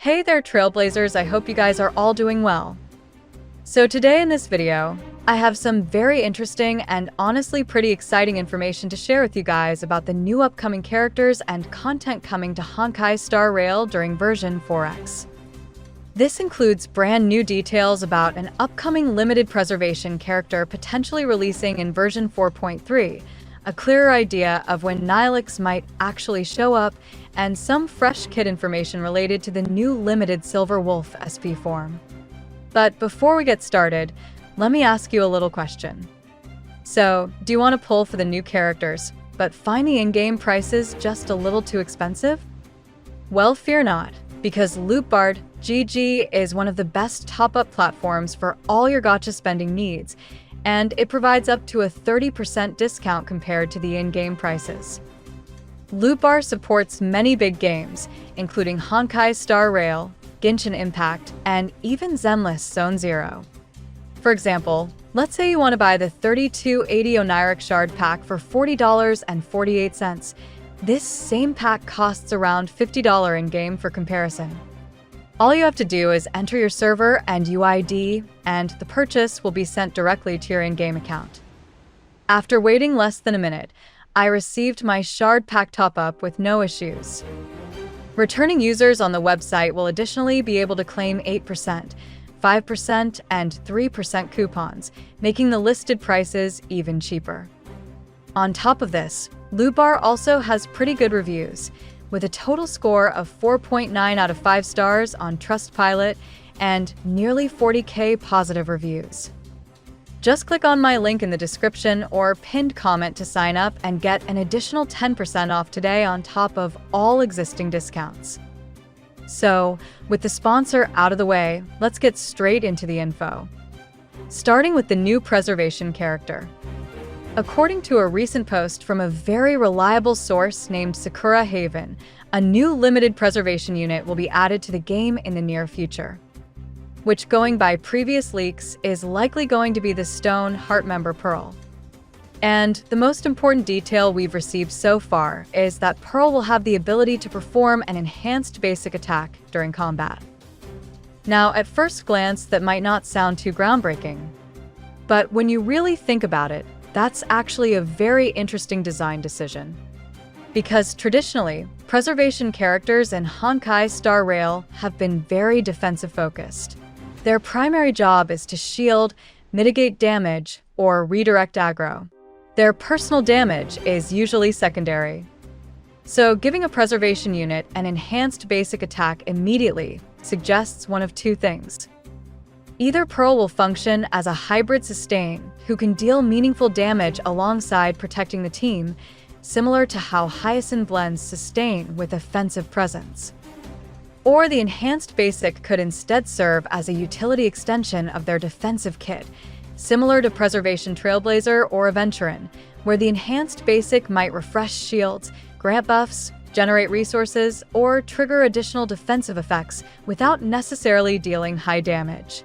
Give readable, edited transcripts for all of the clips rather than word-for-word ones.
Hey there, Trailblazers, I hope you guys are all doing well. So today in this video, I have some very interesting and honestly pretty exciting information to share with you guys about the new upcoming characters and content coming to Honkai Star Rail during version 4X. This includes brand new details about an upcoming limited preservation character potentially releasing in version 4.3, a clearer idea of when nihilux might actually show up, and some fresh kit information related to the new limited Silver Wolf SP form. But before we get started, let me ask you a little question. So, do you want to pull for the new characters, but find the in-game prices just a little too expensive? Well, fear not, because Lootbard GG is one of the best top-up platforms for all your gacha spending needs, and it provides up to a 30% discount compared to the in-game prices. Lootbar supports many big games, including Honkai Star Rail, Genshin Impact, and even Zenless Zone Zero. For example, let's say you want to buy the 3280 Oniric Shard pack for $40.48. This same pack costs around $50 in-game for comparison. All you have to do is enter your server and UID, and the purchase will be sent directly to your in-game account. After waiting less than a minute, I received my Shard pack top-up with no issues. Returning users on the website will additionally be able to claim 8%, 5%, and 3% coupons, making the listed prices even cheaper. On top of this, Lootbar also has pretty good reviews, with a total score of 4.9 out of 5 stars on Trustpilot and nearly 40,000 positive reviews. Just click on my link in the description or pinned comment to sign up and get an additional 10% off today on top of all existing discounts. So, with the sponsor out of the way, let's get straight into the info. Starting with the new preservation character. According to a recent post from a very reliable source named Sakura Haven, a new limited preservation unit will be added to the game in the near future, which, going by previous leaks, is likely going to be the Stone Heart member Pearl. And the most important detail we've received so far is that Pearl will have the ability to perform an enhanced basic attack during combat. Now, at first glance, that might not sound too groundbreaking, but when you really think about it, that's actually a very interesting design decision. Because traditionally, preservation characters in Honkai Star Rail have been very defensive-focused. Their primary job is to shield, mitigate damage, or redirect aggro. Their personal damage is usually secondary. So giving a preservation unit an enhanced basic attack immediately suggests one of two things. Either Pearl will function as a hybrid sustain who can deal meaningful damage alongside protecting the team, similar to how Hyacinth blends sustain with offensive presence. Or the enhanced basic could instead serve as a utility extension of their defensive kit, similar to Preservation Trailblazer or Aventurin, where the enhanced basic might refresh shields, grant buffs, generate resources, or trigger additional defensive effects without necessarily dealing high damage.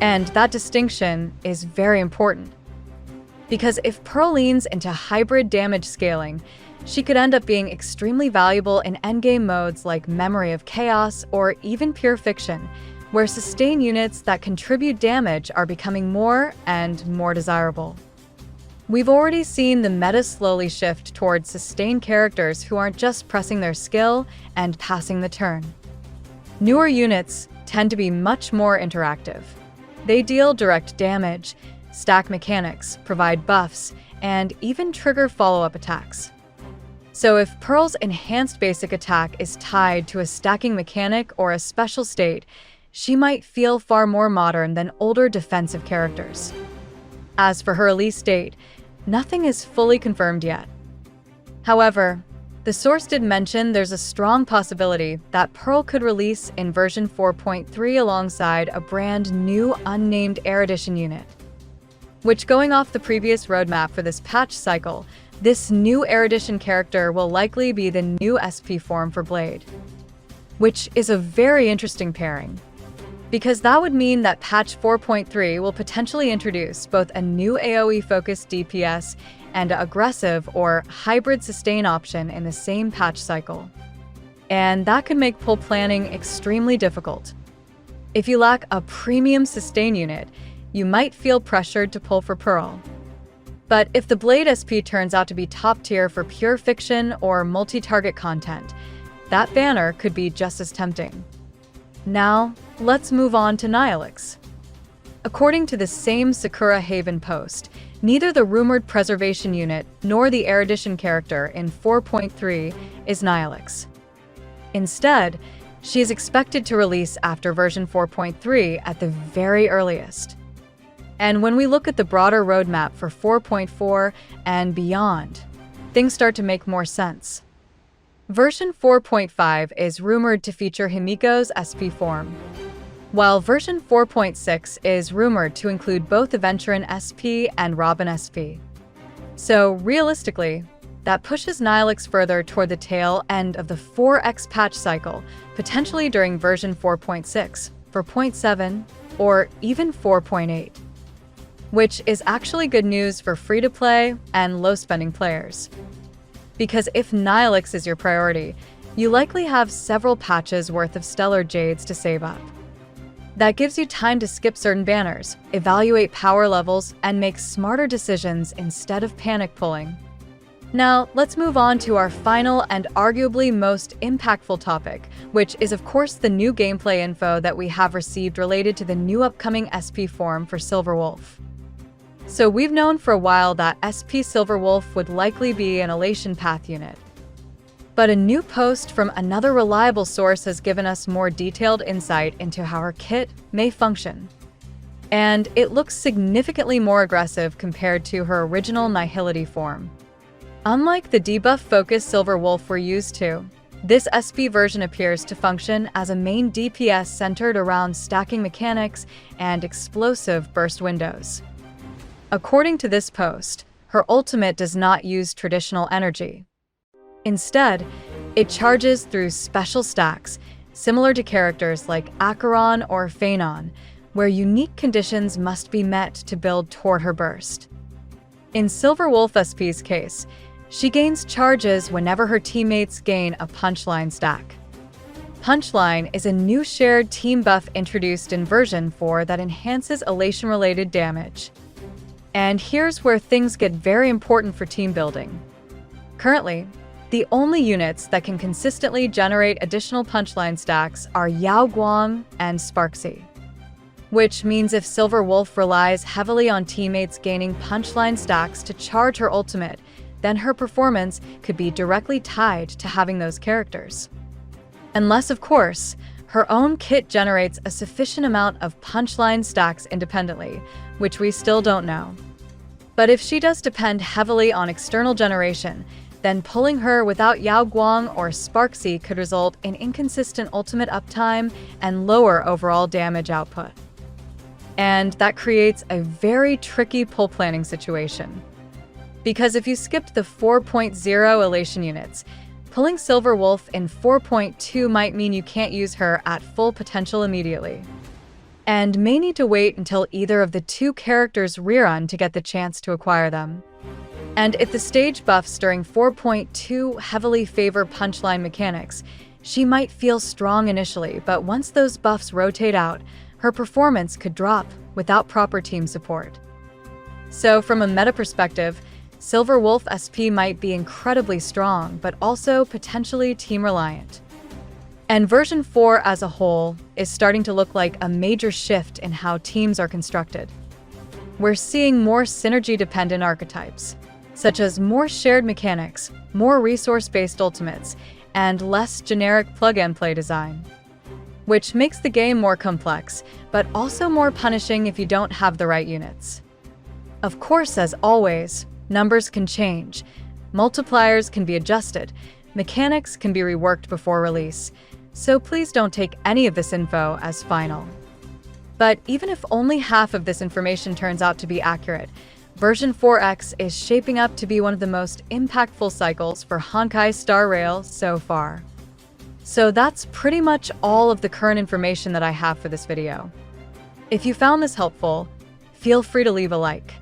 And that distinction is very important, because if Pearl leans into hybrid damage scaling, she could end up being extremely valuable in endgame modes like Memory of Chaos or even Pure Fiction, where sustain units that contribute damage are becoming more and more desirable. We've already seen the meta slowly shift towards sustain characters who aren't just pressing their skill and passing the turn. Newer units tend to be much more interactive. They deal direct damage, stack mechanics, provide buffs, and even trigger follow-up attacks. So if Pearl's enhanced basic attack is tied to a stacking mechanic or a special state, she might feel far more modern than older defensive characters. As for her release date, nothing is fully confirmed yet. However, the source did mention there's a strong possibility that Pearl could release in version 4.3 alongside a brand new unnamed Air Edition unit. Which, going off the previous roadmap for this patch cycle, this new Air Edition character will likely be the new SP form for Blade. Which is a very interesting pairing, because that would mean that patch 4.3 will potentially introduce both a new AoE-focused DPS and aggressive or hybrid sustain option in the same patch cycle. and that could make pull planning extremely difficult. If you lack a premium sustain unit, you might feel pressured to pull for Pearl. But if the Blade SP turns out to be top tier for pure fiction or multi-target content, that banner could be just as tempting. Now, let's move on to Nihilux. According to the same Sakura Haven post, neither the rumored preservation unit nor the erudition character in 4.3 is Nihilux. Instead, she is expected to release after version 4.3 at the very earliest. And when we look at the broader roadmap for 4.4 and beyond, things start to make more sense. Version 4.5 is rumored to feature Himiko's SP form, while version 4.6 is rumored to include both Aventurin SP and Robin SP. So realistically, that pushes Nihilux further toward the tail end of the 4X patch cycle, potentially during version 4.6, 4.7, or even 4.8. Which is actually good news for free-to-play and low-spending players. Because if Nihilux is your priority, you likely have several patches worth of Stellar Jades to save up. That gives you time to skip certain banners, evaluate power levels, and make smarter decisions instead of panic pulling. Now, let's move on to our final and arguably most impactful topic, which is of course the new gameplay info that we have received related to the new upcoming SP form for Silverwolf. So we've known for a while that SP Silverwolf would likely be an Elation Path unit. But a new post from another reliable source has given us more detailed insight into how her kit may function. And it looks significantly more aggressive compared to her original Nihility form. Unlike the debuff-focused Silverwolf we're used to, this SP version appears to function as a main DPS centered around stacking mechanics and explosive burst windows. According to this post, her ultimate does not use traditional energy. Instead, it charges through special stacks, similar to characters like Acheron or Phanon, where unique conditions must be met to build toward her burst. In Silverwolf SP's case, she gains charges whenever her teammates gain a punchline stack. Punchline is a new shared team buff introduced in version 4 that enhances elation-related damage. And here's where things get very important for team building. Currently, the only units that can consistently generate additional punchline stacks are Yao Guang and Sparksy. Which means if Silverwolf relies heavily on teammates gaining punchline stacks to charge her ultimate, then her performance could be directly tied to having those characters. Unless, of course, her own kit generates a sufficient amount of punchline stacks independently, which we still don't know. But if she does depend heavily on external generation, then pulling her without Yao Guang or Sparksy could result in inconsistent ultimate uptime and lower overall damage output. And that creates a very tricky pull planning situation. Because if you skipped the 4.0 Elation units, pulling Silverwolf in 4.2 might mean you can't use her at full potential immediately, and may need to wait until either of the two characters rerun to get the chance to acquire them. And if the stage buffs during 4.2 heavily favor punchline mechanics, she might feel strong initially, but once those buffs rotate out, her performance could drop without proper team support. So from a meta perspective, Silverwolf SP might be incredibly strong, but also potentially team-reliant. And version 4 as a whole is starting to look like a major shift in how teams are constructed. We're seeing more synergy-dependent archetypes, such as more shared mechanics, more resource-based ultimates, and less generic plug-and-play design. Which makes the game more complex, but also more punishing if you don't have the right units. Of course, as always, numbers can change, multipliers can be adjusted, mechanics can be reworked before release, so please don't take any of this info as final. But even if only half of this information turns out to be accurate, version 4X is shaping up to be one of the most impactful cycles for Honkai Star Rail so far. So that's pretty much all of the current information that I have for this video. If you found this helpful, feel free to leave a like.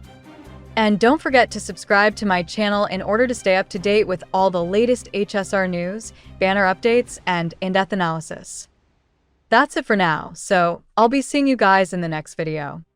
And don't forget to subscribe to my channel in order to stay up to date with all the latest HSR news, banner updates, and in-depth analysis. That's it for now, so I'll be seeing you guys in the next video.